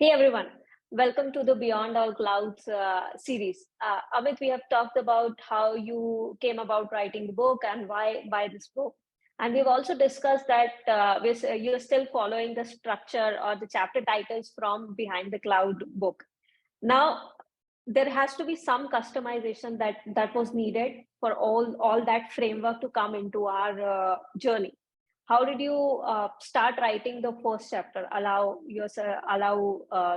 Hey everyone, welcome to the Beyond All Clouds series. Amit, we have talked about how you came about writing the book and why buy this book. And we've also discussed that you're still following the structure or the chapter titles from Behind the Cloud book. Now, there has to be some customization that was needed for all that framework to come into our journey. How did you start writing the first chapter? Allow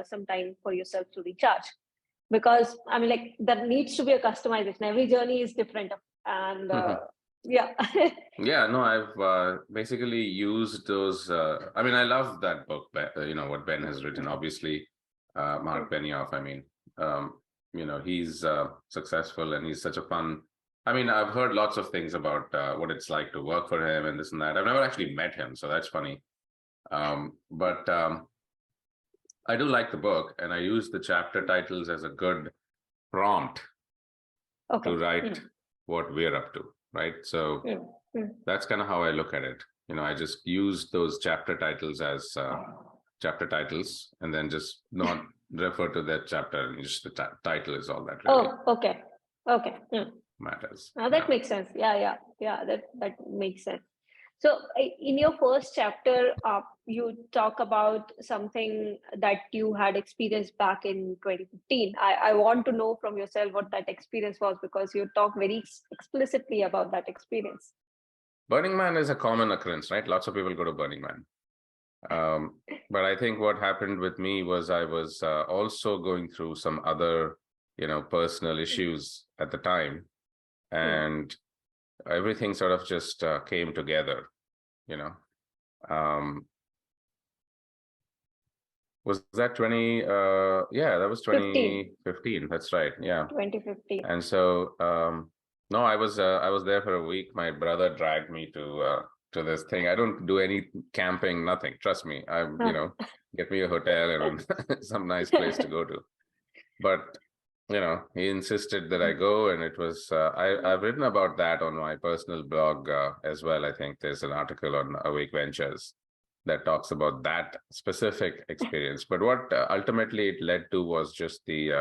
some time for yourself to recharge, because I mean, like, there needs to be a customization. Every journey is different, and yeah. Yeah, no, I've basically used those. I mean, I love that book, what Ben has written. Obviously, Mark Benioff, um, he's successful and he's such a fun. I mean, I've heard lots of things about what it's like to work for him and this and that. I've never actually met him, so that's funny. But I do like the book, and I use the chapter titles as a good prompt to write what we're up to, right? So that's kind of how I look at it. I just use those chapter titles as chapter titles, and then just not refer to that chapter. Just the title is all that really Okay. matters. Now that makes sense. Yeah. That makes sense. So in your first chapter, you talk about something that you had experienced back in 2015. I want to know from yourself what that experience was, because you talk very explicitly about that experience. Burning Man is a common occurrence, right? Lots of people go to Burning Man. But I think what happened with me was I was also going through some other, personal issues at the time. And everything sort of just came together, was that 20 yeah, that was 2015. That's right. Yeah, 2015. And so no, I was there for a week. My brother dragged me to this thing. I don't do any camping, nothing, trust me. Get me a hotel and some nice place to go to. But he insisted that I go, and it was I've written about that on my personal blog as well. I think there's an article on Awake Ventures that talks about that specific experience. But what ultimately it led to was just the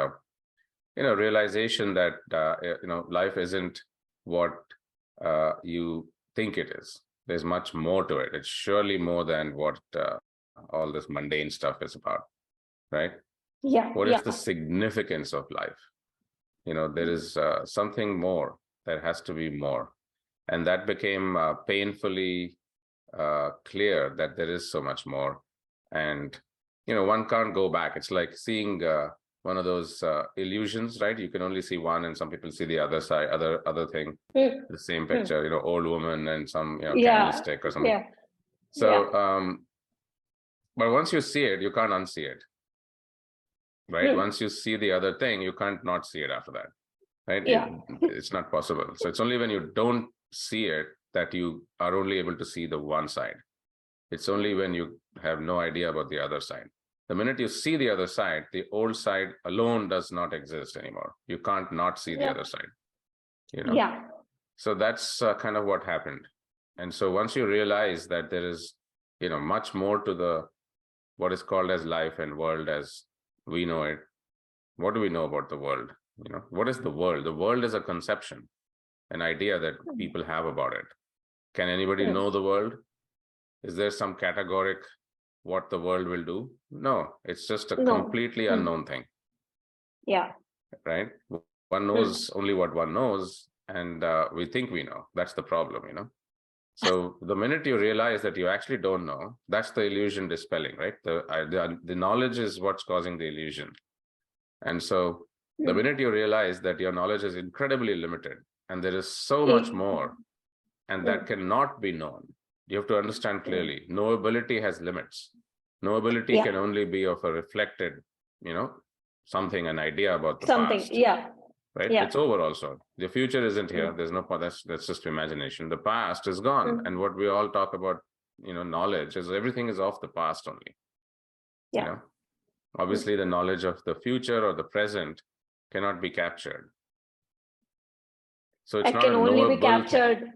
realization that life isn't what you think it is. There's much more to it. It's surely more than what all this mundane stuff is about, right? What is the significance of life? There is something more. There has to be more. And that became painfully clear, that there is so much more. And one can't go back. It's like seeing one of those illusions, right? You can only see one, and some people see the other side, other thing, the same picture, old woman and some candlestick or something. So but once you see it, you can't unsee it, right? Once you see the other thing, you can't not see it after that, right? It's not possible. So it's only when you don't see it that you are only able to see the one side. It's only when you have no idea about the other side. The minute you see the other side, the old side alone does not exist anymore. You can't not see the other side, So that's kind of what happened. And so once you realize that there is, much more to what is called as life and world as we know it. What do we know about the world? What is the world? The world is a conception, an idea that people have about it. Can anybody know the world? Is there some categoric what the world will do? No, it's just a completely unknown thing. Right? One knows only what one knows, and we think we know. That's the problem, So the minute you realize that you actually don't know, that's the illusion dispelling, right? The knowledge is what's causing the illusion. And so the minute you realize that your knowledge is incredibly limited and there is so much more, and that cannot be known, you have to understand clearly, knowability has limits. Knowability can only be of a reflected, something, an idea about the past. Right? It's over also. The future isn't here. There's no, that's just imagination. The past is gone. And what we all talk about, knowledge, is everything is of the past only. Obviously the knowledge of the future or the present cannot be captured. So it's not can only be captured.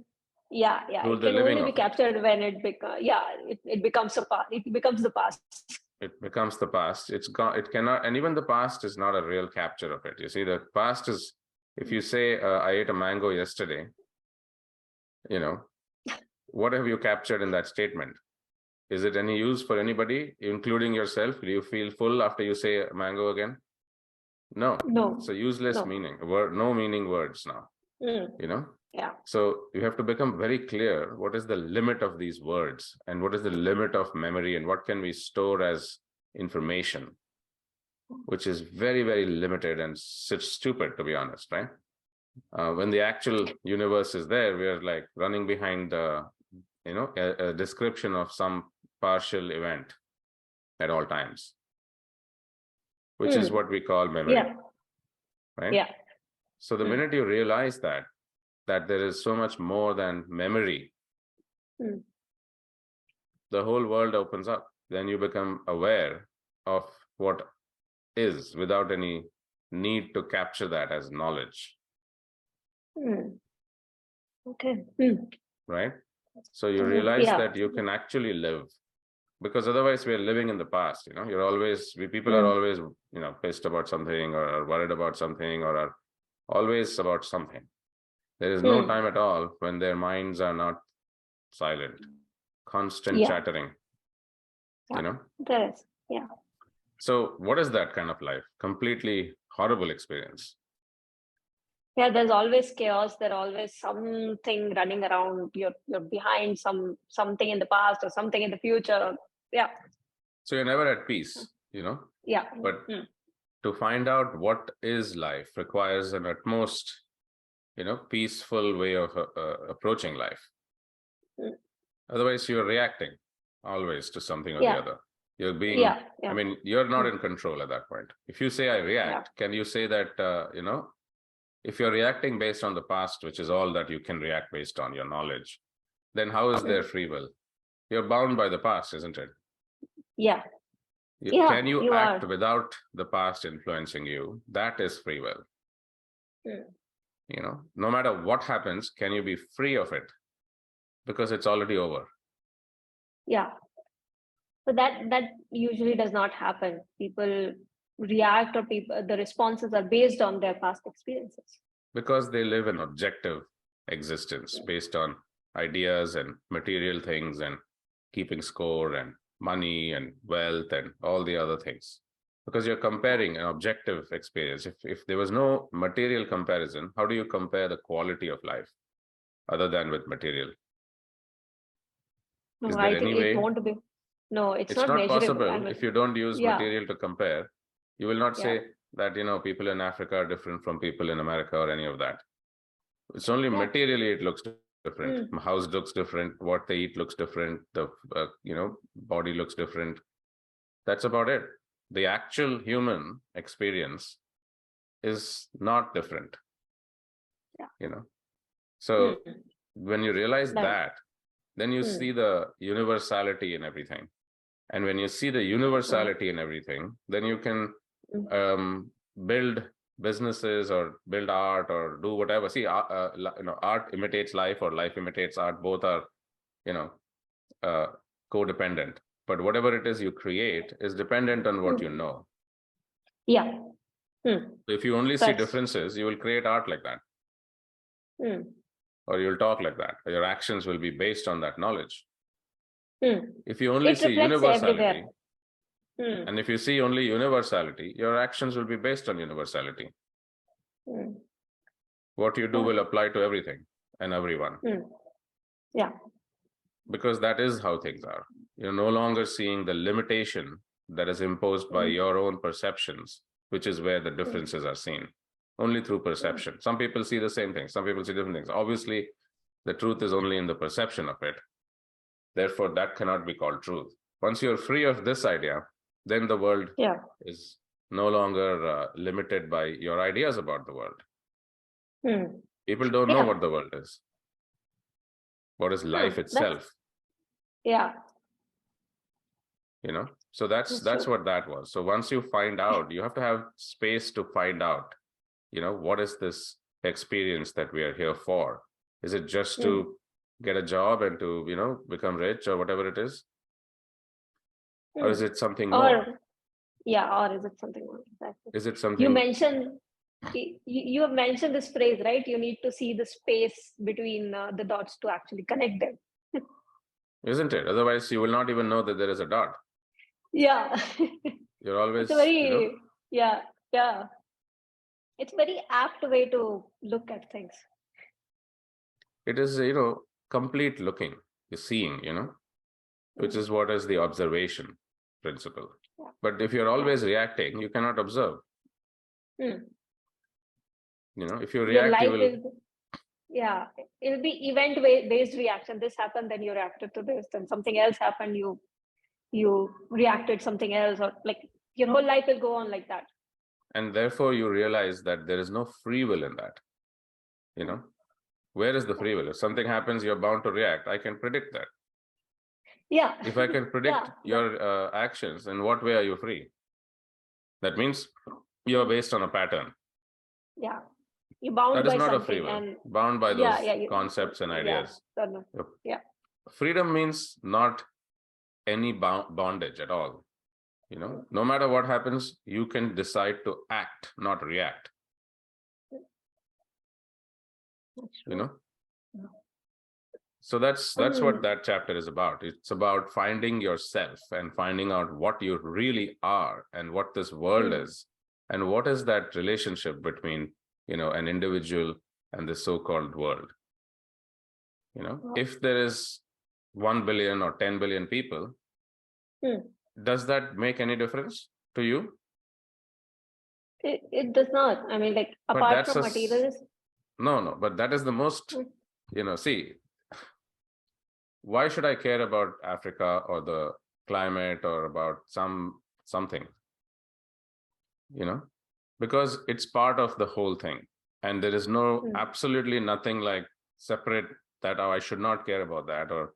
It can only be captured when it becomes the past. It becomes the past. it becomes the past. It's gone. It cannot, and even the past is not a real capture of it. You see, the past is, if you say, I ate a mango yesterday, what have you captured in that statement? Is it any use for anybody, including yourself? Do you feel full after you say mango again? No. It's a useless meaning. No meaning words now. Yeah. So you have to become very clear what is the limit of these words and what is the limit of memory and what can we store as information, which is very, very limited and stupid, to be honest, right? When the actual universe is there, we're like running behind a description of some partial event at all times, which is what we call memory. Right? Yeah. So the minute you realize that there is so much more than memory, the whole world opens up. Then you become aware of what is without any need to capture that as knowledge. Okay. Right? So you realize that you can actually live, because otherwise we're living in the past. People are always, pissed about something or worried about something or are always about something. There is no time at all when their minds are not silent, constant chattering. There is. Yeah. So what is that kind of life? Completely horrible experience. Yeah, there's always chaos. There's always something running around. You're behind something in the past or something in the future. Yeah. So you're never at peace, Yeah. But to find out what is life requires an utmost, peaceful way of approaching life. Otherwise, you're reacting always to something or the other. You're being, I mean, you're not in control at that point. If you say I react, can you say that, if you're reacting based on the past, which is all that you can react based on your knowledge, then how is there free will? You're bound by the past, isn't it? Yeah. Can you act without the past influencing you? That is free will. No matter what happens, can you be free of it? Because it's already over. Yeah. But that usually does not happen. People react, or the responses are based on their past experiences. Because they live an objective existence based on ideas and material things and keeping score and money and wealth and all the other things. Because you're comparing an objective experience. If there was no material comparison, how do you compare the quality of life other than with material? No, is there any way? It won't be. No, it's not possible. If you don't use material to compare, you will not say that, people in Africa are different from people in America or any of that. It's only materially it looks different. House looks different. What they eat looks different. The, body looks different. That's about it. The actual human experience is not different. So when you realize that, then you see the universality in everything. And when you see the universality in everything, then you can build businesses or build art or do whatever. See, art imitates life or life imitates art. Both are, codependent. But whatever it is you create is dependent on what you know. Yeah. So if you only see differences, you will create art like that. Or you'll talk like that. Or your actions will be based on that knowledge. If you only see universality, and if you see only universality, your actions will be based on universality. What you do will apply to everything and everyone. Yeah. Because that is how things are. You're no longer seeing the limitation that is imposed by your own perceptions, which is where the differences are seen. Only through perception. Some people see the same thing. Some people see different things. Obviously, the truth is only in the perception of it. Therefore, that cannot be called truth. Once you're free of this idea, then the world is no longer limited by your ideas about the world. People don't know what the world is. What is life itself? So that's what that was. So once you find out, you have to have space to find out, what is this experience that we are here for? Is it just to get a job and to, become rich or whatever it is? or is it something or more? or is it something more? Exactly. Is it You something? mentioned you have mentioned this phrase, right? You need to see the space between the dots to actually connect them. Isn't it? Otherwise, you will not even know that there is a dot. Yeah. You're It's a always, very, yeah, yeah. It's a very apt way to look at things. it is, complete looking, seeing, which is what is the observation principle. Yeah. But if you're always reacting, you cannot observe. Hmm. If you Your react, you life will. is, yeah, it'll be event based reaction. This happened, then you reacted to this, then something else happened, you reacted something else, or like your whole life will go on like that. And therefore, you realize that there is no free will in that. Where is the free will? If something happens, you're bound to react. I can predict that. Yeah. If I can predict Yeah. your actions, in what way are you free? That means you're based on a pattern. Yeah. You're bound That is by not a free something, will. and Bound by yeah, those yeah, concepts and ideas. yeah. Freedom means not any bondage at all. No matter what happens, you can decide to act, not react. So that's what that chapter is about. It's about finding yourself and finding out what you really are and what this world is, and what is that relationship between an individual and the so-called world. If there is 1 billion or 10 billion people, does that make any difference to you? It does not. I mean, like, apart from materials. No, but that is the most, see, why should I care about Africa or the climate or about something? Because it's part of the whole thing. And there is no absolutely nothing like separate that, I should not care about that, or,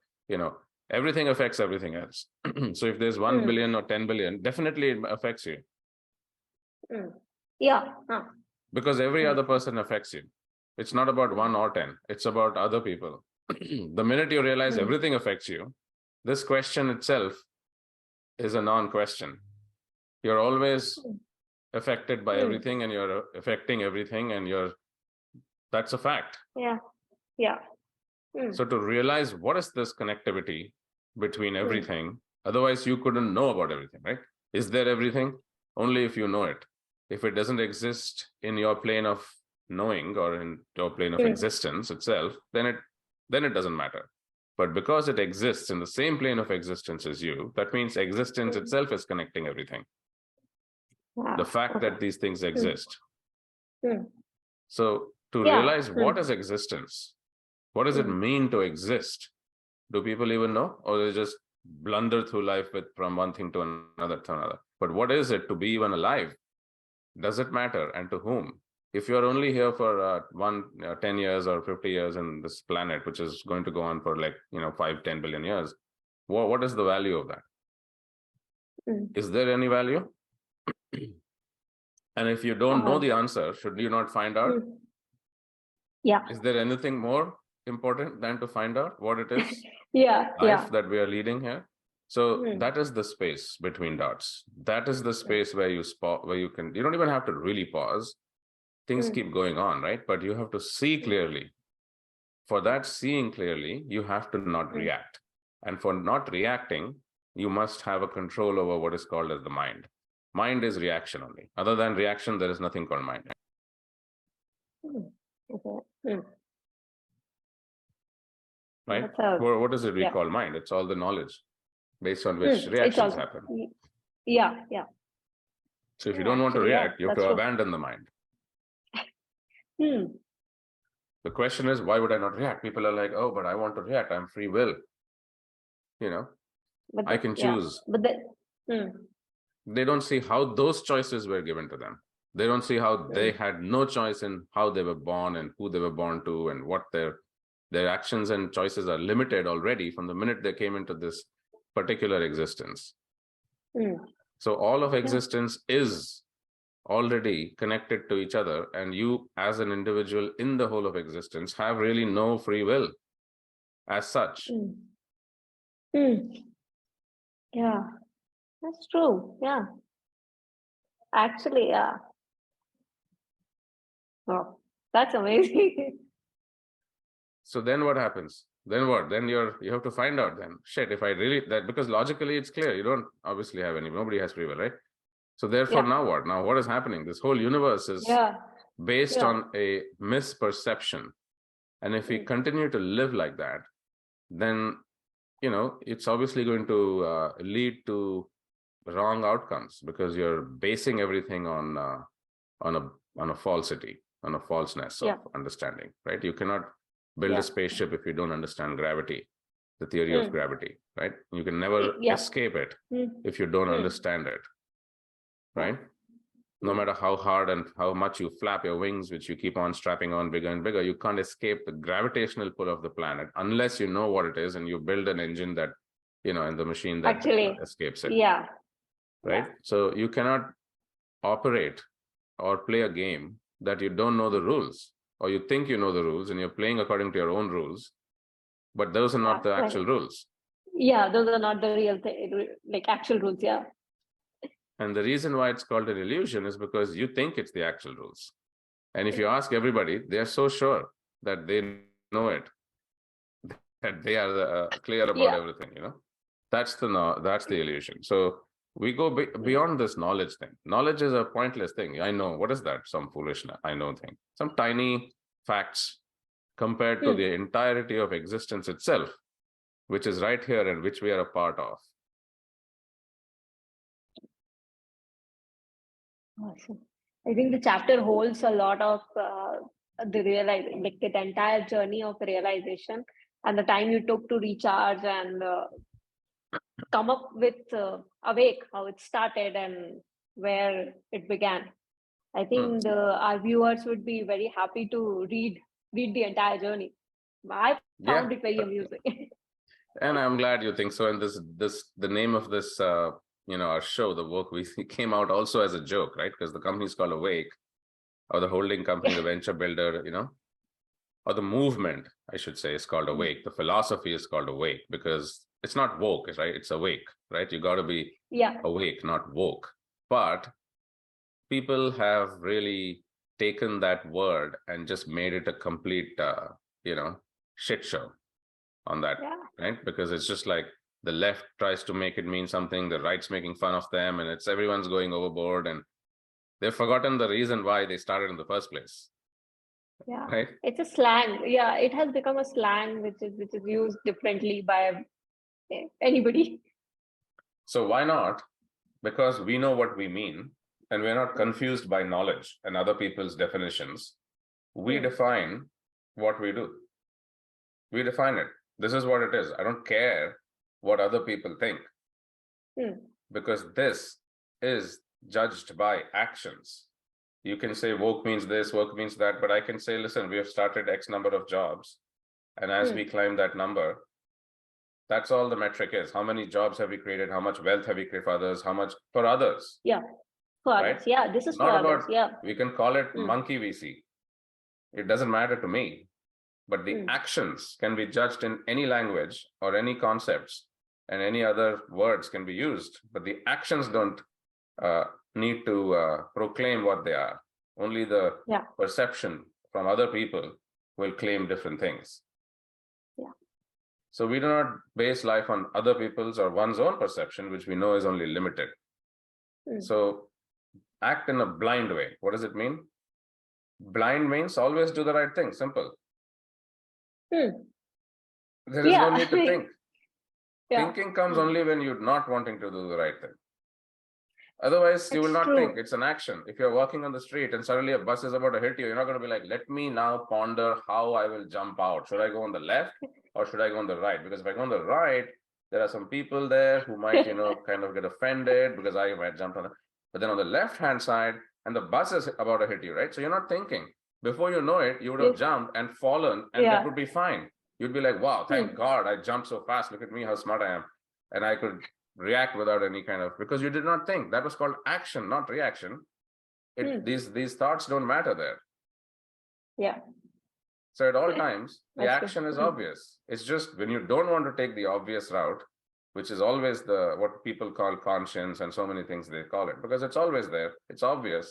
everything affects everything else. So if there's 1 billion or 10 billion, definitely it affects you. Yeah. Because every other person affects you. It's not about 1 or 10. It's about other people. The minute you realize everything affects you, this question itself is a non-question. You're always affected by everything, and you're affecting everything, and that's a fact. Yeah. So to realize what is this connectivity between everything, otherwise you couldn't know about everything, right? Is there everything? Only if you know it. If it doesn't exist in your plane of knowing or in your plane of existence itself, then it doesn't matter. But because it exists in the same plane of existence as you, that means existence itself is connecting everything. The fact that these things exist. So to realize what is existence, what does it mean to exist? Do people even know? Or they just blunder through life from one thing to another to another? But what is it to be even alive? Does it matter? And to whom? If you're only here for 10 years or 50 years in this planet, which is going to go on for 5-10 billion years, what is the value of that? Is there any value? And if you don't know the answer, should you not find out? Yeah. Is there anything more important than to find out what it is? Life that we are leading here. So that is the space between dots. That is the space where you don't even have to really pause. Things keep going on, right? But you have to see clearly. For that seeing clearly, you have to not react. And for not reacting, you must have a control over what is called as the mind. Mind is reaction only. Other than reaction, there is nothing called mind. Right? What does it we call mind? It's all the knowledge based on which reactions happen. Yeah. So if you don't want to react, you have to abandon the mind. The question is, why would I not react? People are like, oh, but I want to react. I'm free will. I can choose. But they don't see how those choices were given to them. They don't see how they had no choice in how they were born and who they were born to, and what their actions and choices are limited already from the minute they came into this particular existence. So all of existence is already connected to each other, and you as an individual in the whole of existence have really no free will as such. Yeah. That's true. Yeah. Actually, yeah. Oh, that's amazing. So then what happens? Then what? Then you have to find out then, shit, if I really that, because logically it's clear, you don't obviously have any, nobody has free will, right? So therefore, Yeah. now what? Now what is happening? This whole universe is Yeah. based Yeah. on a misperception. And if we Mm. continue to live like that, then, it's obviously going to lead to wrong outcomes, because you're basing everything on a falsity, on a falseness of Yeah. understanding, right? You cannot build a Yeah. spaceship if you don't understand gravity, the theory of Mm. gravity, right? You can never Yeah. escape it Mm. if you don't Mm. understand it, Yeah. right? No matter how hard and how much you flap your wings, which you keep on strapping on bigger and bigger, you can't escape the gravitational pull of the planet unless you know what it is and you build an engine that, and the machine that Actually, escapes it, yeah. right? Yeah. So you cannot operate or play a game that you don't know the rules, or you think you know the rules and you're playing according to your own rules, but those are Yeah. not the Right. actual rules. Yeah. Those are not the real thing, like actual rules. Yeah. And the reason why it's called an illusion is because you think it's the actual rules. And if you ask everybody, they're so sure that they know it, that they are clear about Yeah. everything, that's the illusion. So we go beyond this knowledge thing. Knowledge is a pointless thing. I know, what is that? Some foolish I know thing, some tiny facts compared to Mm. the entirety of existence itself, which is right here and which we are a part of. Awesome. I think the chapter holds a lot of the like the entire journey of realization and the time you took to recharge and come up with awake, how it started and where it began. I think our viewers would be very happy to read the entire journey. I Yeah. found it very amusing. And I'm glad you think so. And the name of this, our show, the work we came out also as a joke, right? Because the company is called Awake, or the holding company, the venture builder, or the movement, I should say, is called Awake. The philosophy is called Awake because it's not woke, right? It's awake, right? You got to be Yeah. awake, not woke. But people have really taken that word and just made it a complete, shit show on that, Yeah. right? Because it's just like the left tries to make it mean something, the right's making fun of them, and it's everyone's going overboard, and they've forgotten the reason why they started in the first place. Yeah. Right? It's a slang. Yeah, it has become a slang which is used differently by anybody. So why not? Because we know what we mean, and we're not confused by knowledge and other people's definitions. We define what we do. We define it. This is what it is. I don't care what other people think, because this is judged by actions. You can say woke means this, woke means that, but I can say, listen, we have started X number of jobs, and as we climb that number, that's all the metric is. How many jobs have we created? How much wealth have we created for others? How much for others? Yeah, for right? others. Yeah, this is Not for about, others. Yeah. we can call it monkey VC. It doesn't matter to me, but the actions can be judged in any language or any concepts, and any other words can be used, but the actions don't need to proclaim what they are. Only the perception from other people will claim different things. Yeah. So we do not base life on other people's or one's own perception, which we know is only limited. So act in a blind way. What does it mean? Blind means always do the right thing. Simple. There is no need to think. Thinking comes only when you're not wanting to do the right thing. Otherwise, you will not think. It's an action. If you're walking on the street and suddenly a bus is about to hit you, you're not going to be like, let me now ponder how I will jump out. Should I go on the left or should I go on the right? Because if I go on the right, there are some people there who might, kind of get offended because I might jump on it. But then on the left-hand side, and the bus is about to hit you, right? So you're not thinking. Before you know it, you would have jumped and fallen, and that would be fine. You'd be like, wow, thank God I jumped so fast. Look at me, how smart I am. And I could react without any kind of, because you did not think. That was called action, not reaction. These thoughts don't matter there. Yeah. So at all times, the action is obvious. It's just when you don't want to take the obvious route, which is always what people call conscience, and so many things they call it, because it's always there. It's obvious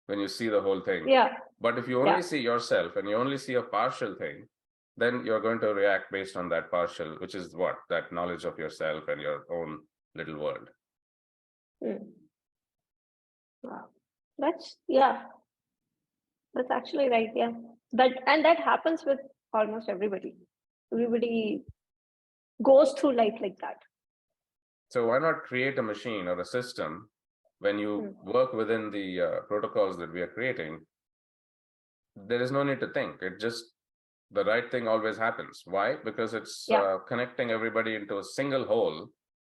when you see the whole thing. Yeah. But if you only see yourself and you only see a partial thing, then you're going to react based on that partial, which is what? That knowledge of yourself and your own little world. Wow. That's actually right. Yeah. That happens with almost everybody. Everybody goes through life like that. So why not create a machine or a system when you work within the protocols that we are creating? There is no need to think. The right thing always happens. Why? Because it's connecting everybody into a single whole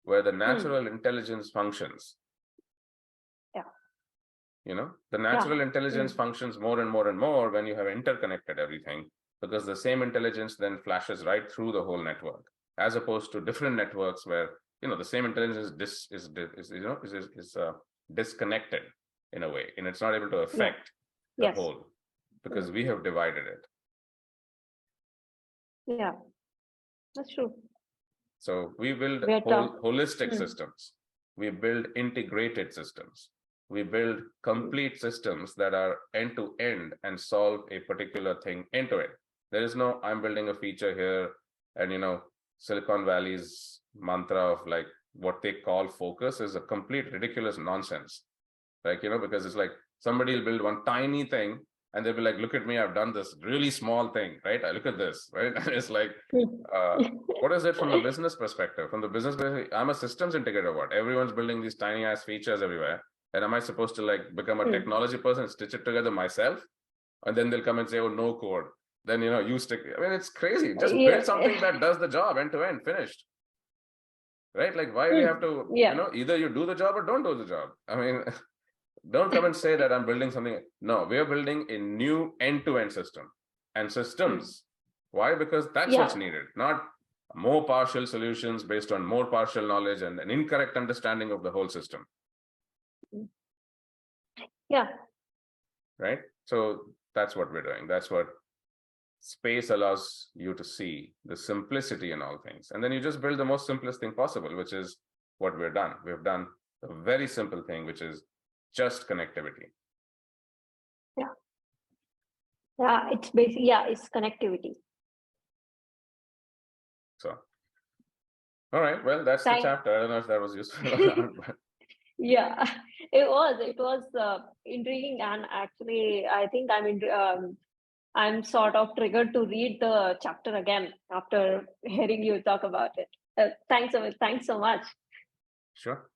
where the natural intelligence functions. Yeah. The natural intelligence functions more and more and more when you have interconnected everything, because the same intelligence then flashes right through the whole network, as opposed to different networks where the same intelligence is disconnected in a way, and it's not able to affect the whole, because we have divided it. Yeah, that's true. So we build holistic systems. We build integrated systems. We build complete systems that are end to end and solve a particular thing end to end. There is no, I'm building a feature here, and Silicon Valley's mantra of like what they call focus is a complete ridiculous nonsense. Because it's like somebody will build one tiny thing and they'll be like, look at me, I've done this really small thing, right? I look at this, right? And it's like, what is it from the business perspective? From the business perspective, I'm a systems integrator. What? Everyone's building these tiny ass features everywhere. And am I supposed to like become a technology person, stitch it together myself? And then they'll come and say, oh, no code. Then, you stick. I mean, it's crazy. Just build something that does the job end to end, finished. Right? Like, why do we have to, either you do the job or don't do the job? I mean, don't come and say that I'm building something. No, we are building a new end-to-end system and systems. Why? Because that's what's needed, not more partial solutions based on more partial knowledge and an incorrect understanding of the whole system. Yeah. Right? So that's what we're doing. That's what space allows you to see, the simplicity in all things. And then you just build the most simplest thing possible, which is what we've done. We've done a very simple thing, which is just connectivity. Yeah. Yeah, it's basically, it's connectivity. So, all right, well, that's the chapter. I don't know if that was useful or not, but... Yeah, it was intriguing, and actually I think I'm sort of triggered to read the chapter again after hearing you talk about it. Thanks so much. Sure.